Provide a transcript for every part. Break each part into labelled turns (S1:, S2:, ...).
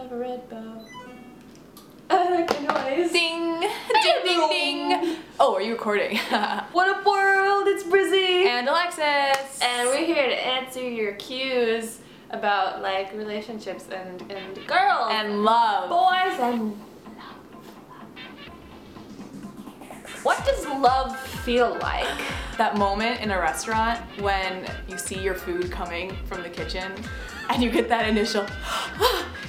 S1: of a red bow. I like the noise.
S2: Ding! Ding, ding, ding! Oh, are you recording?
S1: What up, world? It's Brizzy
S2: and Alexis!
S1: And we're here to answer your cues about, like, relationships and girls.
S2: And love.
S1: Boys and love. What does love feel like?
S2: That moment in a restaurant when you see your food coming from the kitchen and you get that initial,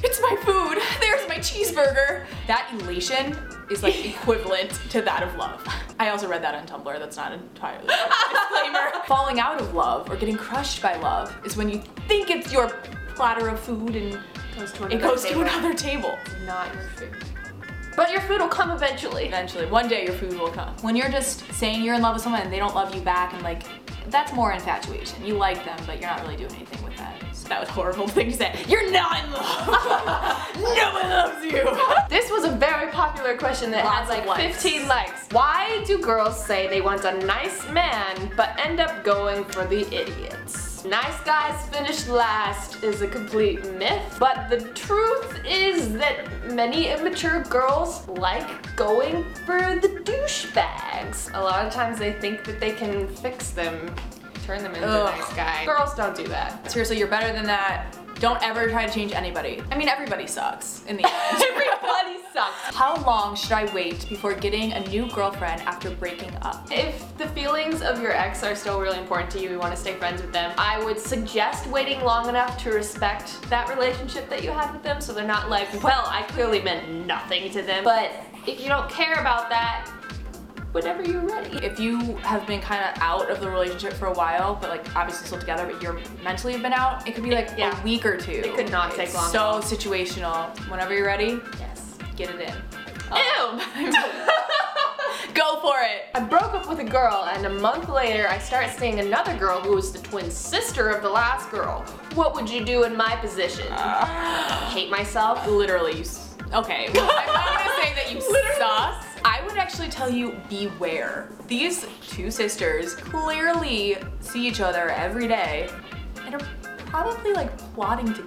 S2: it's my food, there's my cheeseburger. That elation is like equivalent to that of love. I also read that on Tumblr, that's not entirely a disclaimer. Falling out of love or getting crushed by love is when you think it's your platter of food and it goes to another table.
S1: It's not your food. But your food will come eventually.
S2: Eventually. One day your food will come. When you're just saying you're in love with someone and they don't love you back, and like, that's more infatuation. You like them, but you're not really doing anything with that. So that was a horrible thing to say. You're not in love! No one loves you!
S1: This was a very popular question that had like 15 likes. Why do girls say they want a nice man, but end up going for the idiots? Nice guys finish last is a complete myth, but the truth is that many immature girls like going for the douchebags. A lot of times they think that they can fix them, turn them into a nice guy. Girls don't do that.
S2: Seriously, you're better than that. Don't ever try to change anybody. I mean, everybody sucks in the end.
S1: Everybody sucks.
S2: How long should I wait before getting a new girlfriend after breaking up?
S1: If the feelings of your ex are still really important to you, you want to stay friends with them, I would suggest waiting long enough to respect that relationship that you had with them, so they're not like, well, I clearly meant nothing to them. But if you don't care about that, whenever you're ready.
S2: If you have been kind of out of the relationship for a while, but like obviously still together, but you're mentally have been out, it could be like a week or two.
S1: It could not take long.
S2: So situational. Whenever you're ready,
S1: yes,
S2: get it in.
S1: Ew!
S2: Go for it!
S1: I broke up with a girl, and a month later I started seeing another girl who was the twin sister of the last girl. What would you do in my position? Hate myself?
S2: Literally. Okay, well, I'm not gonna say that you sus. I would actually tell you beware. These two sisters clearly see each other every day and are probably like plotting to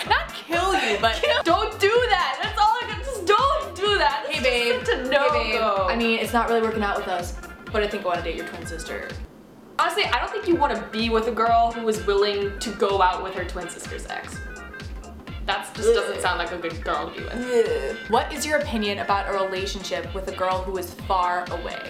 S2: not kill you, but
S1: don't do that. That's all I can. Just don't do that.
S2: Hey babe,
S1: to no
S2: hey babe.
S1: go.
S2: I mean, it's not really working out with us, but I think I want to date your twin sister.
S1: Honestly, I don't think you want to be with a girl who is willing to go out with her twin sister's ex. That just doesn't sound like a good girl to be with.
S2: What is your opinion about a relationship with a girl who is far away?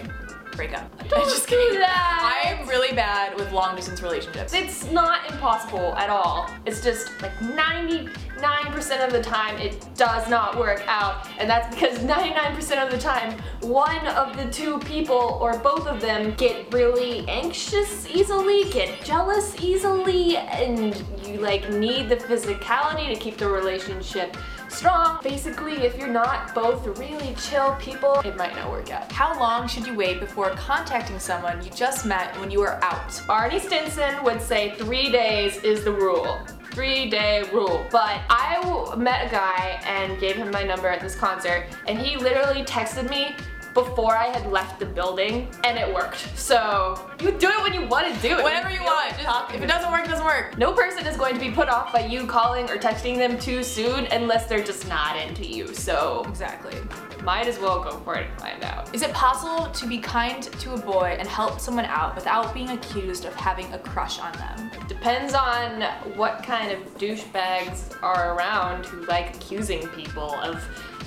S2: Break up.
S1: Don't just do that.
S2: I am really bad with long distance relationships.
S1: It's not impossible at all. It's just like 99% of the time it does not work out, and that's because 99% of the time one of the two people or both of them get really anxious easily, get jealous easily, and you like need the physicality to keep the relationship strong. Basically, if you're not both really chill people, it might not work out.
S2: How long should you wait before contacting someone you just met when you were out?
S1: Barney Stinson would say 3 days is the rule. 3-day rule. But I met a guy and gave him my number at this concert, and he literally texted me before I had left the building, and it worked. So you do it when you want to do it.
S2: Whenever you want. Just, if it doesn't work, it doesn't work.
S1: No person is going to be put off by you calling or texting them too soon unless they're just not into you. So
S2: exactly.
S1: Might as well go for it and find out.
S2: Is it possible to be kind to a boy and help someone out without being accused of having a crush on them?
S1: Depends on what kind of douchebags are around who like accusing people of,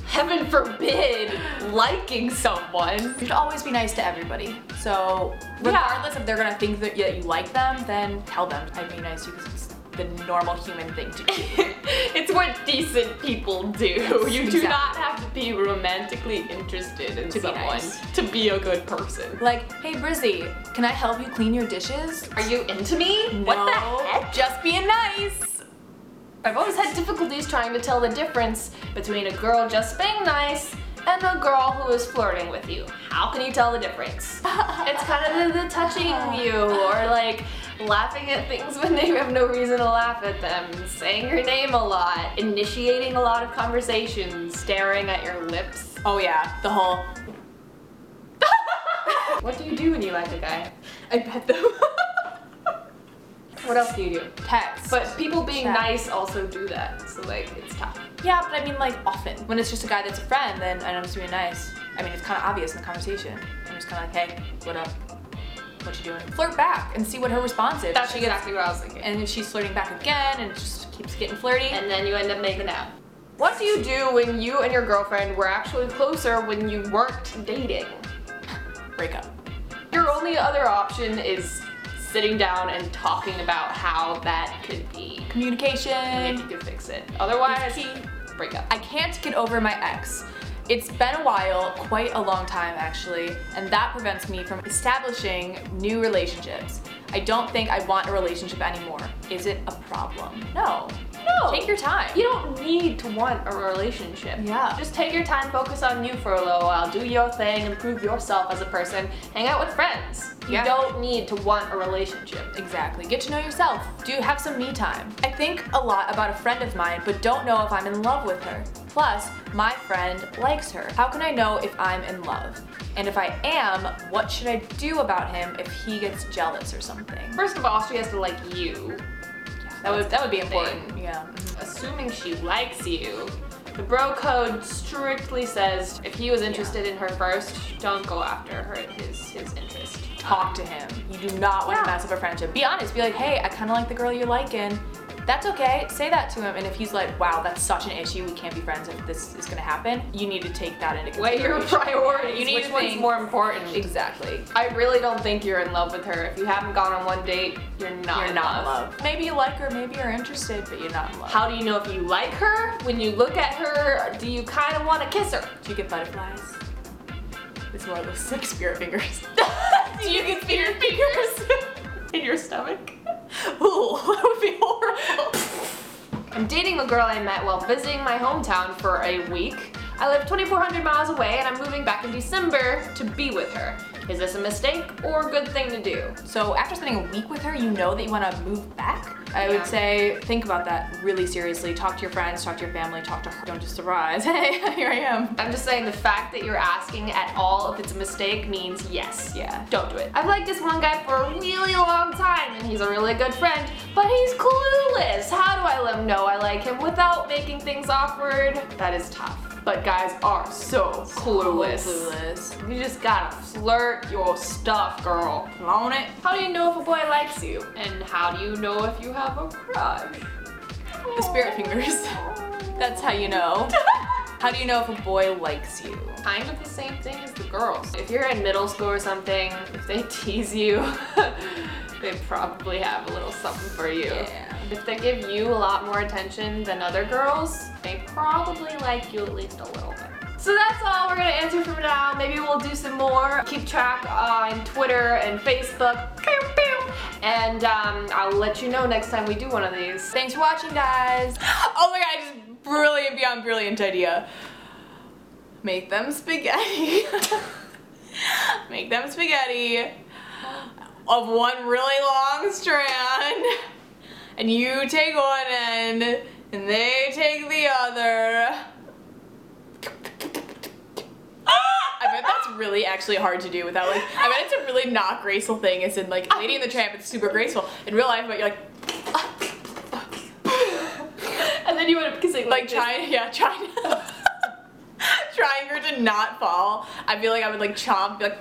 S1: heaven forbid, liking someone.
S2: You should always be nice to everybody. So regardless if they're gonna think that you like them, then tell them I'd be nice to you because it's the normal human thing to do.
S1: It's what decent people do.
S2: Yes,
S1: you do not have to be romantically interested in someone to be a good person.
S2: Like, hey Brizzy, can I help you clean your dishes?
S1: Are you into me?
S2: No,
S1: what the heck?
S2: Just being nice.
S1: I've always had difficulties trying to tell the difference between a girl just being nice and a girl who is flirting with you. How can you tell the difference? It's kind of the touching you, or like laughing at things when they have no reason to laugh at them, saying your name a lot, initiating a lot of conversations, staring at your lips.
S2: Oh yeah, the whole...
S1: What do you do when you like a guy?
S2: I pet them.
S1: What else do you do?
S2: Text.
S1: But people being
S2: Chat.
S1: nice also do that, so like, it's tough.
S2: Yeah, but I mean like often. When it's just a guy that's a friend, then I know it's being nice. I mean, it's kind of obvious in the conversation. I'm just kind of like, hey, what up? What you doing? Flirt back and see what her response is.
S1: That's exactly what I was thinking.
S2: And if she's flirting back again and it just keeps getting flirty.
S1: And then you end up making out. What do you do when you and your girlfriend were actually closer when you weren't dating?
S2: Breakup.
S1: Your only other option is sitting down and talking about how that could be.
S2: Communication.
S1: And if you could fix it. Otherwise, break up.
S2: I can't get over my ex. It's been a while, quite a long time actually, and that prevents me from establishing new relationships. I don't think I want a relationship anymore. Is it a problem? No.
S1: No.
S2: Take your time.
S1: You don't need to want a relationship.
S2: Yeah.
S1: Just take your time, focus on you for a little while, do your thing, improve yourself as a person, hang out with friends. You don't need to want a relationship.
S2: Exactly. Get to know yourself. Do have some me time. I think a lot about a friend of mine, but don't know if I'm in love with her. Plus, my friend likes her. How can I know if I'm in love? And if I am, what should I do about him if he gets jealous or something?
S1: First of all, she has to like you.
S2: That would be important. Yeah.
S1: Assuming she likes you, the bro code strictly says if he was interested in her first, don't go after his interest.
S2: Talk to him. You do not want to mess up a friendship. Be honest. Be like, hey, I kind of like the girl you're liking. That's okay. Say that to him. And if he's like, wow, that's such an issue, we can't be friends if this is gonna happen, you need to take that into consideration.
S1: Weigh your priorities.
S2: You need
S1: Which one's more important?
S2: Exactly.
S1: I really don't think you're in love with her. If you haven't gone on one date, you're not in love.
S2: Maybe you like her, maybe you're interested, but you're not in love.
S1: How do you know if you like her? When you look at her, do you kind of want to kiss her?
S2: Do you get butterflies? It's more of those like spirit fingers. Do you get spirit fingers?
S1: In your stomach?
S2: Ooh, that would be horrible.
S1: I'm dating a girl I met while visiting my hometown for a week. I live 2,400 miles away and I'm moving back in December to be with her. Is this a mistake or a good thing to do?
S2: So after spending a week with her, you know that you want to move back? I would say think about that really seriously. Talk to your friends, talk to your family, talk to her. Don't just surprise, hey, here I am.
S1: I'm just saying the fact that you're asking at all if it's a mistake means yes.
S2: Yeah.
S1: Don't do it. I've liked this one guy for a really long time and he's a really good friend, but he's clueless. How do I let him know I like him without making things awkward? That is tough. But guys are so clueless. You just gotta flirt your stuff, girl.
S2: Own it.
S1: How do you know if a boy likes you? And how do you know if you have a crush?
S2: The spirit fingers. That's how you know. How do you know if a boy likes you?
S1: Kind of the same thing as the girls. If you're in middle school or something, if they tease you, they probably have a little something for you.
S2: Yeah.
S1: If they give you a lot more attention than other girls, they probably like you at least a little bit. So that's all we're gonna answer from now. Maybe we'll do some more. Keep track on Twitter and Facebook. And I'll let you know next time we do one of these.
S2: Thanks for watching, guys. Oh my god, just brilliant, beyond brilliant idea. Make them spaghetti. Make them spaghetti of one really long strand. And you take one end, and they take the other. I bet that's really actually hard to do without like, I bet it's a really not graceful thing. It's in like Lady and the Tramp, it's super graceful. In real life, but you're like,
S1: and then you end up kissing
S2: like trying for it to not fall. I feel like I would like chomp, be like,